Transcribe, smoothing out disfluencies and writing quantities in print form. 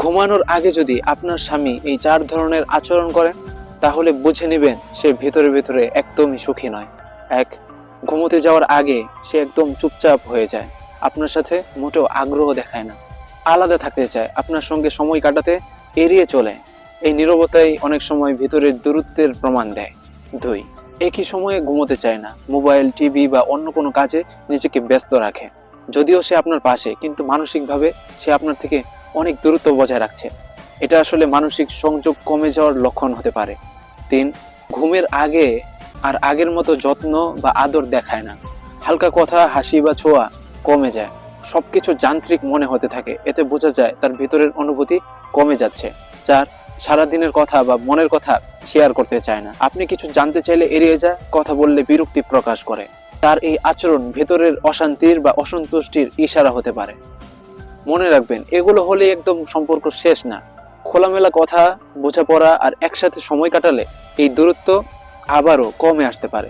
ঘুমানোর আগে যদি আপনার স্বামী এই 4 ধরনের আচরণ করেন, তাহলে বুঝে নেবেন সে ভিতরে ভিতরে একদমই সুখী নয়। 1, ঘুমোতে যাওয়ার আগে সে একদম চুপচাপ হয়ে যায়, আপনার সাথে মোটেও আগ্রহ দেখায় না, আলাদা থাকতে চায়, আপনার সঙ্গে সময় কাটাতে এড়িয়ে চলে। এই নীরবতাই অনেক সময় ভিতরের দূরত্বের প্রমাণ দেয়। 2, একই সময়ে ঘুমোতে চায় না, মোবাইল, টিভি বা অন্য কোনো কাজে নিজেকে ব্যস্ত রাখে। যদিও সে আপনার পাশে, কিন্তু মানসিকভাবে সে আপনার থেকে অনেক দূরত্ব বজায় রাখছে। এটা আসলে মানসিক সংযোগ কমে যাওয়ার লক্ষণ হতে পারে। 3, ঘুমের আগে আর আগের মতো যত্ন বা আদর দেখায় না, হালকা কথা, হাসি বা ছোঁয়া কমে যায়, সবকিছু যান্ত্রিক মনে হতে থাকে। এতে বোঝা যায় তার ভিতরের অনুভূতি কমে যাচ্ছে। 4, সারাদিনের কথা বা মনের কথা শেয়ার করতে চায় না, আপনি কিছু জানতে চাইলে এড়িয়ে যায়, কথা বললে বিরক্তি প্রকাশ করে। তার এই আচরণ ভেতরের অশান্তির বা অসন্তুষ্টির ইশারা হতে পারে। মনে রাখবেন, এগুলো হলে একদম সম্পর্ক শেষ না। খোলামেলা কথা, বোঝাপড়া আর একসাথে সময় কাটালে এই দূরত্ব আবারও কমে আসতে পারে।